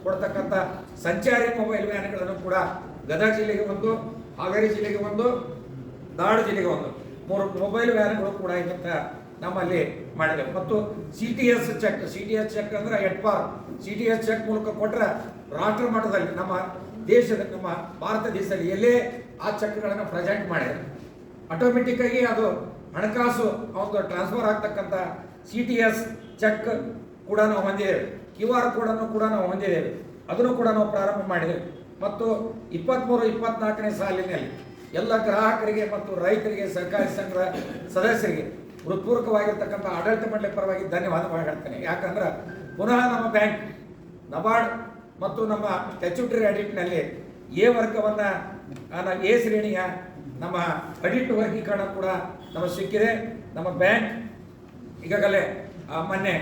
Speaker 2: ಕೊಡ್ತಕ್ಕಂಥ ಸಂಚಾರಿ ಮೊಬೈಲ್ ವ್ಯಾನ್ಗಳನ್ನು ಕೂಡ ಗದಗ ಜಿಲ್ಲೆಗೆ 1, ಹಾವೇರಿ ಜಿಲ್ಲೆಗೆ 1, ಧಾರವಾಡ ಜಿಲ್ಲೆಗೆ 1 3 ಮೊಬೈಲ್ ವ್ಯಾನ್ಗಳು ಕೂಡ ಇವತ್ತು ನಮ್ಮಲ್ಲಿ ಮಾಡಿದ್ದೇವೆ. ಮತ್ತು CTS ಚೆಕ್ ಅಂದ್ರೆ ಎಟ್ಪಾರ್ CTS ಚೆಕ್ ಮೂಲಕ ಕೊಟ್ಟರೆ ರಾಷ್ಟ್ರ ಮಟ್ಟದಲ್ಲಿ ನಮ್ಮ ಭಾರತ ದೇಶದಲ್ಲಿ ಎಲ್ಲೇ ಆ ಚೆಕ್ಗಳನ್ನು ಪ್ರೆಸೆಂಟ್ ಮಾಡಿದೆ ಆಟೋಮೆಟಿಕ್ ಆಗಿ ಅದು ಹಣಕಾಸು ಒಂದು ಟ್ರಾನ್ಸ್ಫರ್ ಆಗ್ತಕ್ಕಂಥ CTS ಚೆಕ್ ಕೂಡ ನಾವು ಹೊಂದಿದ್ದೇವೆ. QR ಕೋಡನ್ನು ಕೂಡ ನಾವು ಹೊಂದಿದ್ದೇವೆ, ಅದನ್ನು ಕೂಡ ನಾವು ಪ್ರಾರಂಭ ಮಾಡಿದ್ದೇವೆ. ಮತ್ತು 23-24ನೇ ಸಾಲಿನಲ್ಲಿ ಎಲ್ಲ ಗ್ರಾಹಕರಿಗೆ ಮತ್ತು ರೈತರಿಗೆ, ಸಹಕಾರಿ ಸಂಘದ ಸದಸ್ಯರಿಗೆ ಹೃತ್ಪೂರ್ವಕವಾಗಿರ್ತಕ್ಕಂಥ ಆಡಳಿತ ಮಂಡಳಿ ಪರವಾಗಿ ಧನ್ಯವಾದಗಳು ಹೇಳ್ತೇನೆ. ಯಾಕಂದ್ರೆ ಪುನಃ ನಮ್ಮ ಬ್ಯಾಂಕ್ ನಬಾರ್ಡ್ ಮತ್ತು ನಮ್ಮ ಸ್ಟ್ಯಾಚ್ಯೂಟರಿ ಆಡಿಟ್ನಲ್ಲಿ ಎ ವರ್ಗವನ್ನು ಎ ಶ್ರೇಣಿಯ ನಮ್ಮ ಆಡಿಟ್ ವರ್ಗೀಕರಣ ಕೂಡ ನಮಗೆ ಸಿಕ್ಕಿದೆ. ನಮ್ಮ ಬ್ಯಾಂಕ್ ಈಗಾಗಲೇ ಮೊನ್ನೆ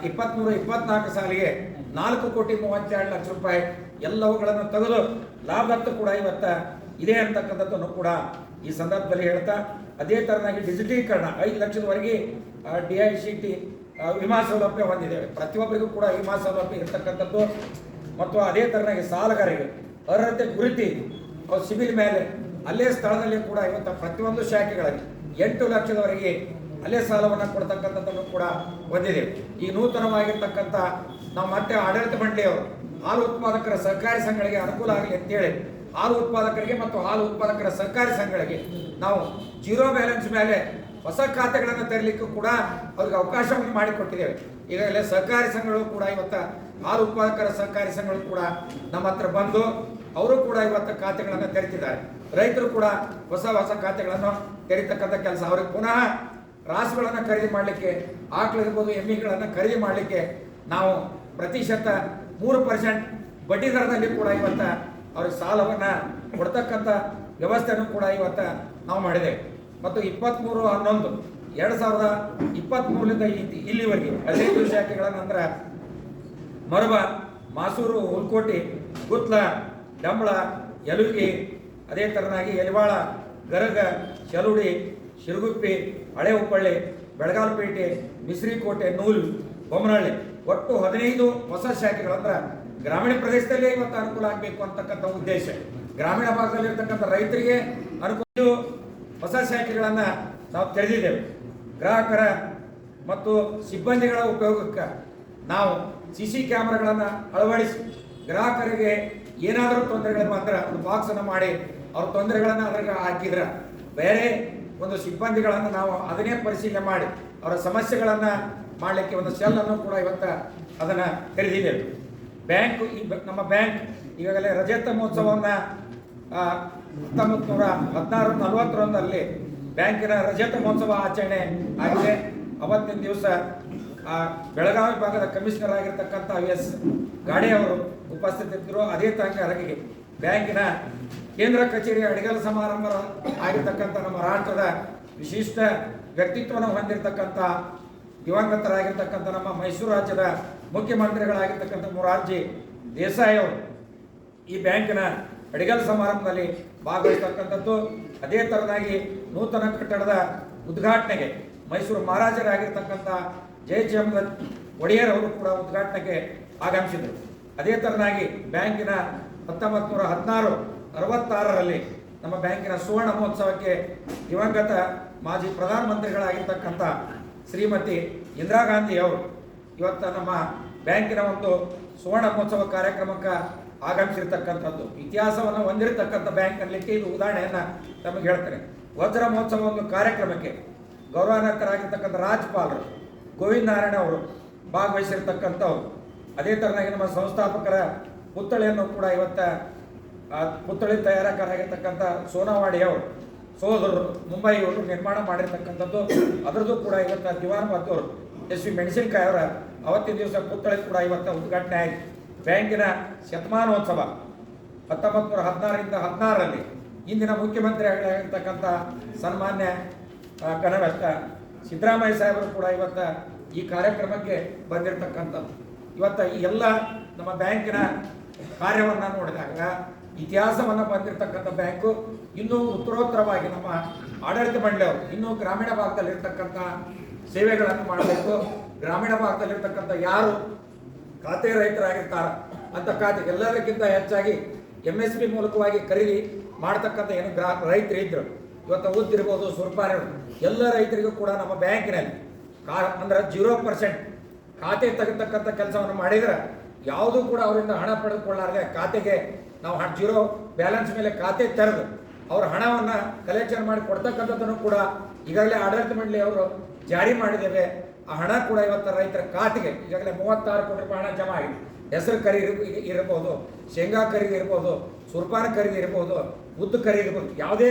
Speaker 2: 23-24 ಸಾಲಿಗೆ 4,32,00,000 ರೂಪಾಯಿ ಎಲ್ಲವುಗಳನ್ನು ತೆಗೆದು ಲಾಭದತ್ತ ಕೂಡ ಇವತ್ತು ಇದೆ ಅಂತಕ್ಕಂಥದ್ದನ್ನು ಕೂಡ ಈ ಸಂದರ್ಭದಲ್ಲಿ ಹೇಳ್ತಾ, ಅದೇ ತರನಾಗಿ ಡಿಜಿಟೀಕರಣ 5 ಲಕ್ಷದವರೆಗೆ DICT ವಿಮಾ ಸೌಲಭ್ಯ ಹೊಂದಿದ್ದೇವೆ. ಪ್ರತಿಯೊಬ್ಬರಿಗೂ ಕೂಡ ವಿಮಾ ಸೌಲಭ್ಯ ಇರ್ತಕ್ಕಂಥದ್ದು. ಮತ್ತು ಅದೇ ತರನಾಗಿ ಸಾಲಗಾರರಿಗೆ ಅರ್ಹತೆ ಗುರುತಿ ಸಿಬಿಲ್ ಮೇಲೆ ಅಲ್ಲೇ ಸ್ಥಳದಲ್ಲಿ ಕೂಡ ಇವತ್ತು ಪ್ರತಿಯೊಂದು ಶಾಖೆಗಳಲ್ಲಿ 8 ಲಕ್ಷದವರೆಗೆ ಅಲ್ಲೇ ಸಾಲವನ್ನು ಕೊಡ್ತಕ್ಕಂಥದ್ದನ್ನು ಕೂಡ ಹೊಂದಿದ್ದೇವೆ. ಈ ನೂತನವಾಗಿರ್ತಕ್ಕಂಥ ನಾವು ಮತ್ತೆ ಆಡಳಿತ ಮಂಡಳಿಯವರು ಹಾಲು ಉತ್ಪಾದಕರ ಸಹಕಾರಿ ಸಂಘಗಳಿಗೆ ಅನುಕೂಲ ಆಗಲಿ ಅಂತೇಳಿ ಹಾಲು ಉತ್ಪಾದಕರಿಗೆ ಮತ್ತು ಹಾಲು ಉತ್ಪಾದಕರ ಸಹಕಾರಿ ಸಂಘಗಳಿಗೆ ನಾವು 0 ಬ್ಯಾಲೆನ್ಸ್ ಮೇಲೆ ಹೊಸ ಖಾತೆಗಳನ್ನು ತೆರಲಿಕ್ಕೂ ಕೂಡ ಅವ್ರಿಗೆ ಅವಕಾಶವನ್ನು ಮಾಡಿಕೊಟ್ಟಿದ್ದೇವೆ. ಈಗಾಗಲೇ ಸಹಕಾರಿ ಸಂಘಗಳು ಕೂಡ ಇವತ್ತು ಹಾಲು ಉತ್ಪಾದಕರ ಸಹಕಾರಿ ಸಂಘಗಳು ಕೂಡ ನಮ್ಮ ಹತ್ರ ಬಂದು ಅವರು ಕೂಡ ಇವತ್ತು ಖಾತೆಗಳನ್ನು ತೆರೀತಿದ್ದಾರೆ. ರೈತರು ಕೂಡ ಹೊಸ ಖಾತೆಗಳನ್ನು ತೆರೀತಕ್ಕಂಥ ಕೆಲಸ, ಅವ್ರಿಗೆ ಪುನಃ ರಾಸುಗಳನ್ನು ಖರೀದಿ ಮಾಡಲಿಕ್ಕೆ, ಆಕಳಿರ್ಬೋದು, ಎಮ್ಮಿಗಳನ್ನು ಖರೀದಿ ಮಾಡಲಿಕ್ಕೆ ನಾವು ಪ್ರತಿಶತ 3% ಬಡ್ಡಿ ದರದಲ್ಲಿ ಕೂಡ ಇವತ್ತು ಅವ್ರಿಗೆ ಸಾಲವನ್ನು ಕೊಡ್ತಕ್ಕಂಥ ವ್ಯವಸ್ಥೆಯನ್ನು ಕೂಡ ಇವತ್ತು ನಾವು ಮಾಡಿದ್ದೇವೆ. ಮತ್ತು 23/11/2023ರಿಂದ ಇಲ್ಲಿವರೆಗೆ 15 ಶಾಖೆಗಳನ್ನು ಅಂದ್ರೆ ಮರಬ, ಮಾಸೂರು, ಹುಲ್ಕೋಟಿ, ಗುತ್ಲ, ಡಂಬಳ, ಯಲುಗಿ, ಅದೇ ಥರನಾಗಿ ಯಲಿವಾಳ, ಗರಗ, ಚಲುಡಿ, ಶಿರಗುಪ್ಪಿ, ಹಳೆ ಹುಬ್ಬಳ್ಳಿ, ಬೆಳಗಾಲಪೇಟೆ, ಮಿಶ್ರಿಕೋಟೆ, ನೂಲು, ಬೊಮ್ಮನಹಳ್ಳಿ, ಒಟ್ಟು 15 ಹೊಸ ಶಾಖೆಗಳಂದ್ರೆ ಗ್ರಾಮೀಣ ಪ್ರದೇಶದಲ್ಲೇ ಇವತ್ತು ಅನುಕೂಲ ಆಗಬೇಕು ಅಂತಕ್ಕಂಥ ಉದ್ದೇಶ. ಗ್ರಾಮೀಣ ಭಾಗದಲ್ಲಿರ್ತಕ್ಕಂಥ ರೈತರಿಗೆ ಅನುಕೂಲ ಹೊಸ ಶಾಖೆಗಳನ್ನು ನಾವು ತೆರೆದಿದ್ದೇವೆ. ಗ್ರಾಹಕರ ಮತ್ತು ಸಿಬ್ಬಂದಿಗಳ ಉಪಯೋಗಕ್ಕೆ ನಾವು CC ಕ್ಯಾಮ್ರಾಗಳನ್ನು ಅಳವಡಿಸಿ ಗ್ರಾಹಕರಿಗೆ ಏನಾದರೂ ತೊಂದರೆಗಳು ಬಂದ್ರೆ ಒಂದು ಬಾಕ್ಸನ್ನು ಮಾಡಿ ಅವ್ರ ತೊಂದರೆಗಳನ್ನು ಅದ್ರಾಗ ಹಾಕಿದ್ರೆ ಬೇರೆ ಒಂದು ಸಿಬ್ಬಂದಿಗಳನ್ನು ನಾವು ಅದನ್ನೇ ಪರಿಶೀಲನೆ ಮಾಡಿ ಅವರ ಸಮಸ್ಯೆಗಳನ್ನು ಮಾಡಲಿಕ್ಕೆ ಒಂದು ಸೆಲ್ಲನ್ನು ಕೂಡ ಇವತ್ತು ಅದನ್ನು ತೆರೆದಿದ್ದೇವೆ. ನಮ್ಮ ಬ್ಯಾಂಕ್ ಈಗಾಗಲೇ ರಜತ ಮಹೋತ್ಸವವನ್ನು 1916-40ರಲ್ಲಿ ಬ್ಯಾಂಕಿನ ರಜತ ಮಹೋತ್ಸವ ಆಚರಣೆ ಆಗಿದೆ. ಅವತ್ತಿನ ದಿವಸ ಬೆಳಗಾವಿ ಭಾಗದ ಕಮಿಷನರ್ ಆಗಿರ್ತಕ್ಕಂಥ VS ಗಾಡೆ ಅವರು ಉಪಸ್ಥಿತರಿದ್ದರು. ಅದೇ ತರನಾಗಿ ಬ್ಯಾಂಕಿನ ಕೇಂದ್ರ ಕಚೇರಿಯ ಅಡಿಗಲ ಸಮಾರಂಭ ಆಗಿರ್ತಕ್ಕಂಥ ನಮ್ಮ ರಾಷ್ಟ್ರದ ವಿಶಿಷ್ಟ ವ್ಯಕ್ತಿತ್ವವನ್ನು ಹೊಂದಿರತಕ್ಕಂಥ ದಿವಂಗತರಾಗಿರ್ತಕ್ಕಂಥ ನಮ್ಮ ಮೈಸೂರು ರಾಜ್ಯದ ಮುಖ್ಯಮಂತ್ರಿಗಳಾಗಿರ್ತಕ್ಕಂಥ ಮೊರಾರ್ಜಿ ದೇಸಾಯಿ ಅವರು ಈ ಬ್ಯಾಂಕಿನ ಅಡಿಗಲ ಸಮಾರಂಭದಲ್ಲಿ ಭಾಗವಹಿಸ್ತಕ್ಕಂಥದ್ದು. ಅದೇ ಥರನಾಗಿ ನೂತನ ಕಟ್ಟಡದ ಉದ್ಘಾಟನೆಗೆ ಮೈಸೂರು ಮಹಾರಾಜರಾಗಿರ್ತಕ್ಕಂಥ ಜಯಚಾಮರ ಒಡೆಯರ್ ಅವರು ಕೂಡ ಉದ್ಘಾಟನೆಗೆ ಆಗಮಿಸಿದರು. ಅದೇ ಥರನಾಗಿ ಬ್ಯಾಂಕಿನ 1916 1966ರಲ್ಲಿ ನಮ್ಮ ಬ್ಯಾಂಕಿನ ಸುವರ್ಣ ಮಹೋತ್ಸವಕ್ಕೆ ದಿವಂಗತ ಮಾಜಿ ಪ್ರಧಾನಮಂತ್ರಿಗಳಾಗಿರ್ತಕ್ಕಂಥ ಶ್ರೀಮತಿ ಇಂದಿರಾ ಗಾಂಧಿ ಅವರು ಇವತ್ತು ನಮ್ಮ ಬ್ಯಾಂಕಿನ ಒಂದು ಸುವರ್ಣ ಮಹೋತ್ಸವ ಕಾರ್ಯಕ್ರಮಕ್ಕೆ ಆಗಮಿಸಿರ್ತಕ್ಕಂಥದ್ದು ಇತಿಹಾಸವನ್ನು ಹೊಂದಿರತಕ್ಕಂಥ ಬ್ಯಾಂಕ್ ಅನ್ನಲಿಕ್ಕೆ ಇದು ಉದಾಹರಣೆಯನ್ನು ನಮಗೆ ಹೇಳ್ತಾರೆ. ವಜ್ರ ಮಹೋತ್ಸವ ಒಂದು ಕಾರ್ಯಕ್ರಮಕ್ಕೆ ಗೌರವಾನ್ವಿತರಾಗಿರ್ತಕ್ಕಂಥ ರಾಜ್ಯಪಾಲರು ಗೋವಿಂದ ನಾರಾಯಣ ಅವರು ಭಾಗವಹಿಸಿರ್ತಕ್ಕಂಥವ್ರು. ಅದೇ ಥರನಾಗಿ ನಮ್ಮ ಸಂಸ್ಥಾಪಕರ ಪುತ್ಥಳಿಯನ್ನು ಕೂಡ ಇವತ್ತು ಪುತ್ಥಳಿ ತಯಾರಕರಾಗಿರ್ತಕ್ಕಂಥ ಸೋನಾವಾಡಿ ಅವರು ಸೋದರರು ಮುಂಬೈಯವರು ನಿರ್ಮಾಣ ಮಾಡಿರ್ತಕ್ಕಂಥದ್ದು. ಅದರದ್ದು ಕೂಡ ಇವತ್ತು ದಿವಾನ್ ಮತ್ತು ಎಸ್ ವಿ ಮೆಣಸಿನಕಾಯಿ ಅವರ ಅವತ್ತಿನ ದಿವಸ ಪುತ್ಥಳಿ ಕೂಡ ಇವತ್ತು ಉದ್ಘಾಟನೆ ಆಯಿತು. ಬ್ಯಾಂಕಿನ ಶತಮಾನೋತ್ಸವ 1916ರಿಂದ 16ರಲ್ಲಿ ಇಂದಿನ ಮುಖ್ಯಮಂತ್ರಿಗಳಾಗಿರ್ತಕ್ಕಂಥ ಸನ್ಮಾನ್ಯ ಕನವೆತ್ತ ಸಿದ್ದರಾಮಯ್ಯ ಸಾಹೇಬರು ಕೂಡ ಇವತ್ತು ಈ ಕಾರ್ಯಕ್ರಮಕ್ಕೆ ಬಂದಿರತಕ್ಕಂಥದ್ದು. ಇವತ್ತು ಈ ಎಲ್ಲ ನಮ್ಮ ಬ್ಯಾಂಕಿನ ಕಾರ್ಯವನ್ನು ನೋಡಿದಾಗ ಇತಿಹಾಸವನ್ನು ಬಂದಿರತಕ್ಕಂಥ ಬ್ಯಾಂಕು ಇನ್ನೂ ಉತ್ತರೋತ್ತರವಾಗಿ ನಮ್ಮ ಆಡಳಿತ ಮಂಡಳಿಯವರು ಇನ್ನೂ ಗ್ರಾಮೀಣ ಭಾಗದಲ್ಲಿರ್ತಕ್ಕಂಥ ಸೇವೆಗಳನ್ನು ಮಾಡಬೇಕು. ಗ್ರಾಮೀಣ ಭಾಗದಲ್ಲಿರ್ತಕ್ಕಂಥ ಯಾರು ಖಾತೆ ರಹಿತರಾಗಿರ್ತಾರೆ ಅಂತ ಖಾತೆ ಎಲ್ಲದಕ್ಕಿಂತ ಹೆಚ್ಚಾಗಿ MSP ಮೂಲಕವಾಗಿ ಖರೀದಿ ಮಾಡ್ತಕ್ಕಂಥ ಏನು ರೈತರು ಇದ್ರು ಇವತ್ತು ಉದ್ದಿರ್ಬೋದು ಸುರ್ಪಾರಿ ಎಲ್ಲ ರೈತರಿಗೂ ಕೂಡ ನಮ್ಮ ಬ್ಯಾಂಕಿನಲ್ಲಿ ಅಂದ್ರೆ 0% ಖಾತೆ ತೆಗೆತಕ್ಕಂಥ ಕೆಲಸವನ್ನು ಮಾಡಿದರೆ ಯಾವುದೂ ಕೂಡ ಅವರಿಂದ ಹಣ ಪಡೆದುಕೊಳ್ಳಾರದೆ ಖಾತೆಗೆ ನಾವು 0 ಬ್ಯಾಲೆನ್ಸ್ ಮೇಲೆ ಖಾತೆ ತೆರೆದು ಅವರ ಹಣವನ್ನು ಕಲೆಕ್ಷನ್ ಮಾಡಿ ಕೊಡ್ತಕ್ಕಂಥದ್ದನ್ನು ಕೂಡ ಈಗಾಗಲೇ ಆಡಳಿತ ಮಂಡಳಿಯವರು ಜಾರಿ ಮಾಡಿದ್ದೇವೆ. ಆ ಹಣ ಕೂಡ ಇವತ್ತು ರೈತರ ಖಾತೆಗೆ ಈಗಾಗಲೇ 36 ಕೋಟಿ ರೂಪಾಯಿ ಹಣ ಜಮಾ ಆಗಿದೆ. ಹೆಸರು ಖರೀದಿ ಇರ್ಬೋದು, ಶೇಂಗಾ ಖರೀದಿ ಇರ್ಬೋದು, ಸುರ್ಪಾನ ಖರೀದಿ ಇರ್ಬೋದು, ಉದ್ದು ಖರೀದಿ ಇರ್ಬೋದು, ಯಾವುದೇ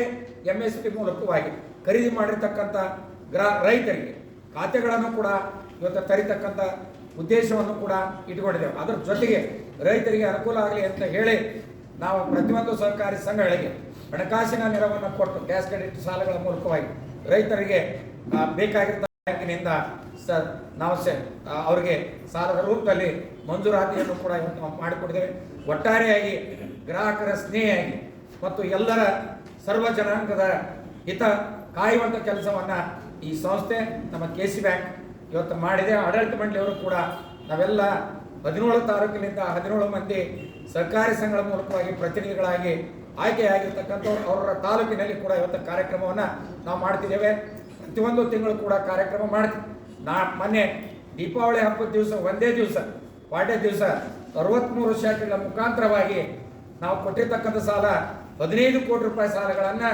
Speaker 2: MSP ಮೂಲಕವಾಗಿ ಖರೀದಿ ಮಾಡಿರ್ತಕ್ಕಂಥ ರೈತರಿಗೆ ಖಾತೆಗಳನ್ನು ಕೂಡ ಇವತ್ತು ತರಿತಕ್ಕಂಥ ಉದ್ದೇಶವನ್ನು ಕೂಡ ಇಟ್ಕೊಂಡಿದ್ದೇವೆ. ಅದರ ಜೊತೆಗೆ ರೈತರಿಗೆ ಅನುಕೂಲ ಆಗಲಿ ಅಂತ ಹೇಳಿ ನಾವು ಪ್ರತಿಯೊಂದು ಸಹಕಾರಿ ಸಂಘಗಳಿಗೆ ಹಣಕಾಸಿನ ನೆರವನ್ನು ಕೊಟ್ಟು ಗ್ಯಾಸ್ ಕ್ರೆಡಿಟ್ ಸಾಲಗಳ ಮೂಲಕವಾಗಿ ರೈತರಿಗೆ ಬೇಕಾಗಿರ್ತ ಬ್ಯಾಂಕಿನಿಂದ ನಾವು ಅವರಿಗೆ ಸಾಲದ ರೂಪದಲ್ಲಿ ಮಂಜೂರಾತಿಯನ್ನು ಕೂಡ ಇವತ್ತು ನಾವು ಮಾಡಿಕೊಟ್ಟಿದ್ದೇವೆ. ಒಟ್ಟಾರೆಯಾಗಿ ಗ್ರಾಹಕರ ಸ್ನೇಹಿಯಾಗಿ ಮತ್ತು ಎಲ್ಲರ ಸರ್ವ ಜನಾಂಗದ ಹಿತ ಕಾಯುವಂಥ ಕೆಲಸವನ್ನು ಈ ಸಂಸ್ಥೆ ನಮ್ಮ KC ಬ್ಯಾಂಕ್ ಇವತ್ತು ಮಾಡಿದೆ. ಆಡಳಿತ ಮಂಡಳಿಯವರು ಕೂಡ ನಾವೆಲ್ಲ 17 ತಾಲೂಕಿನಿಂದ 17 ಮಂದಿ ಸಹಕಾರಿ ಸಂಘಗಳ ಮೂಲಕವಾಗಿ ಪ್ರತಿನಿಧಿಗಳಾಗಿ ಆಯ್ಕೆಯಾಗಿರ್ತಕ್ಕಂಥವ್ರು ಅವರ ತಾಲೂಕಿನಲ್ಲಿ ಕೂಡ ಇವತ್ತು ಕಾರ್ಯಕ್ರಮವನ್ನು ನಾವು ಮಾಡ್ತಿದ್ದೇವೆ. ಪ್ರತಿಯೊಂದು ತಿಂಗಳು ಕೂಡ ಕಾರ್ಯಕ್ರಮ ಮಾಡ್ತೀವಿ. ಮೊನ್ನೆ ದೀಪಾವಳಿ ಹಬ್ಬದ ದಿವಸ ಒಂದೇ ದಿವಸ ಪಾಡ್ಯ ದಿವಸ 63 ಶಾಖೆಗಳ ಮುಖಾಂತರವಾಗಿ ನಾವು ಕೊಟ್ಟಿರ್ತಕ್ಕಂಥ ಸಾಲ 15 ಕೋಟಿ ರೂಪಾಯಿ ಸಾಲಗಳನ್ನು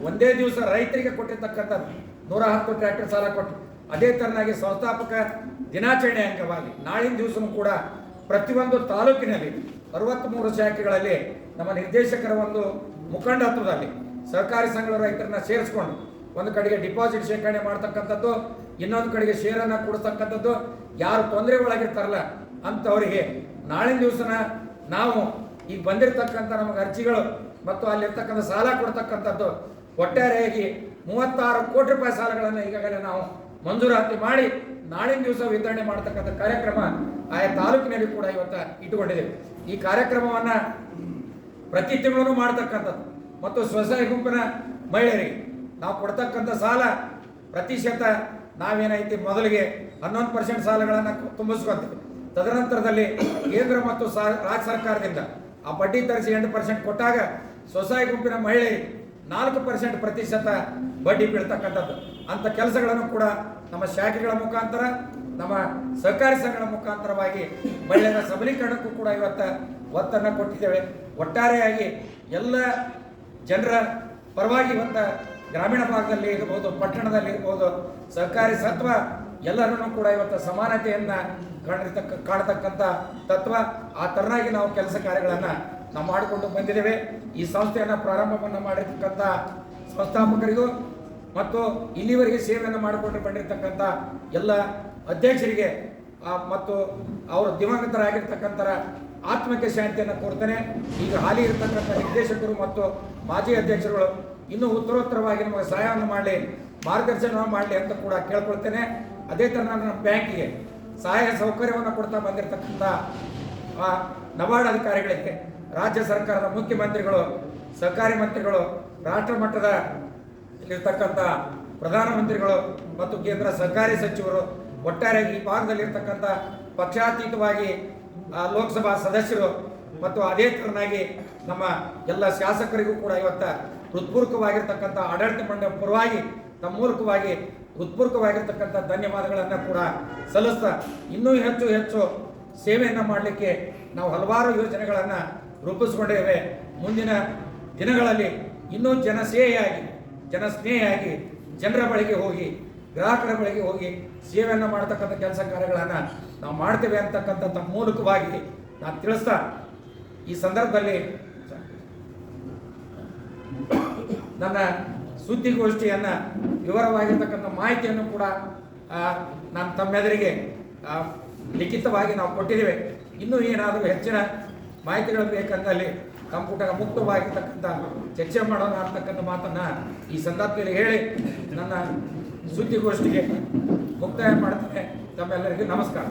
Speaker 2: ಒಂದೇ ದಿವಸ ರೈತರಿಗೆ ಕೊಟ್ಟಿರ್ತಕ್ಕಂಥದ್ದು 110 ಟ್ರ್ಯಾಕ್ಟರ್ ಸಾಲ ಕೊಟ್ಟು ಅದೇ ಥರನಾಗಿ ಸಂಸ್ಥಾಪಕ ದಿನಾಚರಣೆ ಅಂಗವಾಗಿ ನಾಳಿನ ದಿವಸವೂ ಕೂಡ ಪ್ರತಿಯೊಂದು ತಾಲೂಕಿನಲ್ಲಿ 63 ಶಾಖೆಗಳಲ್ಲಿ ನಮ್ಮ ನಿರ್ದೇಶಕರ ಒಂದು ಮುಖಂಡತ್ವದಲ್ಲಿ ಸಹಕಾರಿ ಸಂಘಗಳ ರೈತರನ್ನ ಸೇರಿಸ್ಕೊಂಡು ಒಂದು ಕಡೆಗೆ ಡಿಪಾಸಿಟ್ ಶೇಖರಣೆ ಮಾಡ್ತಕ್ಕಂಥದ್ದು, ಇನ್ನೊಂದು ಕಡೆಗೆ ಶೇರನ್ನು ಕೊಡ್ತಕ್ಕಂಥದ್ದು, ಯಾರು ತೊಂದರೆ ಒಳಗಿರ್ತಾರಲ್ಲ ಅಂಥವರಿಗೆ ನಾಳಿನ ದಿವಸನ ನಾವು ಈಗ ಬಂದಿರತಕ್ಕಂಥ ನಮಗೆ ಅರ್ಜಿಗಳು ಮತ್ತು ಅಲ್ಲಿರ್ತಕ್ಕಂಥ ಸಾಲ ಕೊಡ್ತಕ್ಕಂಥದ್ದು ಒಟ್ಟಾರೆಯಾಗಿ 36 ಕೋಟಿ ರೂಪಾಯಿ ಸಾಲಗಳನ್ನು ಈಗಾಗಲೇ ನಾವು ಮಂಜೂರಾತಿ ಮಾಡಿ ನಾಳಿನ ದಿವಸ ವಿತರಣೆ ಮಾಡತಕ್ಕಂಥ ಕಾರ್ಯಕ್ರಮ ಆಯಾ ತಾಲೂಕಿನಲ್ಲಿ ಕೂಡ ಇವತ್ತು ಇಟ್ಟುಕೊಂಡಿದ್ದೇವೆ. ಈ ಕಾರ್ಯಕ್ರಮವನ್ನು ಪ್ರತಿ ತಿಂಗಳು ಮಾಡ್ತಕ್ಕಂಥದ್ದು ಮತ್ತು ಸ್ವಸಹಾಯ ಗುಂಪಿನ ಮಹಿಳೆಯರಿಗೆ ನಾವು ಕೊಡ್ತಕ್ಕಂಥ ಸಾಲ ಪ್ರತಿಶತ ನಾವೇನೈತಿ ಮೊದಲಿಗೆ 11% ಸಾಲಗಳನ್ನು ತುಂಬಿಸ್ಕೊತೀವಿ. ತದನಂತರದಲ್ಲಿ ಕೇಂದ್ರ ಮತ್ತು ರಾಜ್ಯ ಸರ್ಕಾರದಿಂದ ಆ ಬಡ್ಡಿ ತರಿಸಿ 8% ಕೊಟ್ಟಾಗ ಸ್ವಸಹಾಯ ಗುಂಪಿನ ಮಹಿಳೆಯರಿಗೆ 4% ಪ್ರತಿಶತ ಬಡ್ಡಿ ಬೀಳ್ತಕ್ಕಂಥದ್ದು ಅಂಥ ಕೆಲಸಗಳನ್ನು ಕೂಡ ನಮ್ಮ ಶಾಖೆಗಳ ಮುಖಾಂತರ ನಮ್ಮ ಸಹಕಾರಿ ಸಂಘಗಳ ಮುಖಾಂತರವಾಗಿ ಮಹಿಳೆಯರ ಸಬಲೀಕರಣಕ್ಕೂ ಕೂಡ ಇವತ್ತು ಒತ್ತನ್ನು ಕೊಟ್ಟಿದ್ದೇವೆ. ಒಟ್ಟಾರೆಯಾಗಿ ಎಲ್ಲ ಜನರ ಪರವಾಗಿ ಇವತ್ತು ಗ್ರಾಮೀಣ ಭಾಗದಲ್ಲಿ ಇರ್ಬೋದು, ಪಟ್ಟಣದಲ್ಲಿ ಇರ್ಬೋದು, ಸಹಕಾರಿ ಸತ್ವ ಎಲ್ಲರನ್ನೂ ಕೂಡ ಇವತ್ತು ಸಮಾನತೆಯನ್ನು ಕಾಣತಕ್ಕಂಥ ತತ್ವ ಆ ಥರನಾಗಿ ನಾವು ಕೆಲಸ ಕಾರ್ಯಗಳನ್ನು ನಾವು ಮಾಡಿಕೊಂಡು ಬಂದಿದ್ದೇವೆ. ಈ ಸಂಸ್ಥೆಯನ್ನು ಪ್ರಾರಂಭವನ್ನು ಮಾಡಿರ್ತಕ್ಕಂಥ ಸಂಸ್ಥಾಪಕರಿಗೂ ಮತ್ತು ಇಲ್ಲಿವರೆಗೆ ಸೇವೆಯನ್ನು ಮಾಡಿಕೊಂಡು ಬಂದಿರತಕ್ಕಂಥ ಎಲ್ಲ ಅಧ್ಯಕ್ಷರಿಗೆ ಮತ್ತು ಅವರು ದಿವಂಗತರಾಗಿರ್ತಕ್ಕಂಥ ಆತ್ಮಕ್ಕೆ ಶಾಂತಿಯನ್ನು ಕೋರ್ತೇನೆ. ಈಗ ಹಾಲಿ ಇರತಕ್ಕಂಥ ನಿರ್ದೇಶಕರು ಮತ್ತು ಮಾಜಿ ಅಧ್ಯಕ್ಷರುಗಳು ಇನ್ನೂ ಉತ್ತರೋತ್ತರವಾಗಿ ನಮಗೆ ಸಹಾಯವನ್ನು ಮಾಡಲಿ, ಮಾರ್ಗದರ್ಶನ ಮಾಡಲಿ ಅಂತ ಕೂಡ ಕೇಳ್ಕೊಳ್ತೇನೆ. ಅದೇ ಥರ ನಮ್ಮ ಬ್ಯಾಂಕಿಗೆ ಸಹಾಯ ಸೌಕರ್ಯವನ್ನು ಕೊಡ್ತಾ ಬಂದಿರತಕ್ಕಂಥ ನಬಾರ್ಡ್ ಅಧಿಕಾರಿಗಳಿಗೆ ರಾಜ್ಯ ಸರ್ಕಾರದ ಮುಖ್ಯಮಂತ್ರಿಗಳು, ಸಹಕಾರಿ ಮಂತ್ರಿಗಳು, ರಾಷ್ಟ್ರ ಮಟ್ಟದ ಇರ್ತಕ್ಕಂಥ ಪ್ರಧಾನಮಂತ್ರಿಗಳು ಮತ್ತು ಕೇಂದ್ರ ಸಹಕಾರಿ ಸಚಿವರು, ಒಟ್ಟಾರೆ ಈ ಭಾಗದಲ್ಲಿರ್ತಕ್ಕಂಥ ಪಕ್ಷಾತೀತವಾಗಿ ಲೋಕಸಭಾ ಸದಸ್ಯರು, ಮತ್ತು ಅದೇ ಥರನಾಗಿ ನಮ್ಮ ಎಲ್ಲ ಶಾಸಕರಿಗೂ ಕೂಡ ಇವತ್ತು ಹೃತ್ಪೂರ್ವಕವಾಗಿರ್ತಕ್ಕಂಥ ಆಡಳಿತ ಮಂಡಳಿ ಪರವಾಗಿ ತಮ್ಮ ಮೂಲಕವಾಗಿ ಹೃತ್ಪೂರ್ವಕವಾಗಿರ್ತಕ್ಕಂಥ ಧನ್ಯವಾದಗಳನ್ನು ಕೂಡ ಸಲ್ಲಿಸ್ತಾ ಇನ್ನೂ ಹೆಚ್ಚು ಹೆಚ್ಚು ಸೇವೆಯನ್ನು ಮಾಡಲಿಕ್ಕೆ ನಾವು ಹಲವಾರು ಯೋಜನೆಗಳನ್ನು ರೂಪಿಸ್ಕೊಂಡಿದ್ದೇವೆ. ಮುಂದಿನ ದಿನಗಳಲ್ಲಿ ಇನ್ನೂ ಜನಸ್ನೇಹಿಯಾಗಿ ಜನರ ಬಳಿಗೆ ಹೋಗಿ ಗ್ರಾಹಕರ ಬಳಿಗೆ ಹೋಗಿ ಸೇವೆಯನ್ನು ಮಾಡ್ತಕ್ಕಂಥ ಕೆಲಸ ಕಾರ್ಯಗಳನ್ನು ನಾವು ಮಾಡ್ತೇವೆ ಅಂತಕ್ಕಂಥ ತಮ್ಮ ಮೂಲಕವಾಗಿ ನಾನು ತಿಳಿಸ್ತಾ ಈ ಸಂದರ್ಭದಲ್ಲಿ ನನ್ನ ಸುದ್ದಿಗೋಷ್ಠಿಯನ್ನು ವಿವರವಾಗಿರ್ತಕ್ಕಂಥ ಮಾಹಿತಿಯನ್ನು ಕೂಡ ನಾನು ತಮ್ಮೆದುರಿಗೆ ಲಿಖಿತವಾಗಿ ನಾವು ಕೊಟ್ಟಿದ್ದೇವೆ. ಇನ್ನೂ ಏನಾದರೂ ಹೆಚ್ಚಿನ ಮಾಹಿತಿಗಳು ಬೇಕಂದಲ್ಲಿ ತಮ್ಮ ಕೂಡ ಮುಕ್ತವಾಗಿರ್ತಕ್ಕಂಥ ಚರ್ಚೆ ಮಾಡೋಣ ಅಂತಕ್ಕಂಥ ಮಾತನ್ನು ಈ ಸಂದರ್ಭದಲ್ಲಿ ಹೇಳಿ ನನ್ನ ಸುದ್ದಿಗೋಷ್ಠಿಗೆ ಮುಕ್ತಾಯ ಮಾಡ್ತೇನೆ. ತಮ್ಮೆಲ್ಲರಿಗೂ ನಮಸ್ಕಾರ.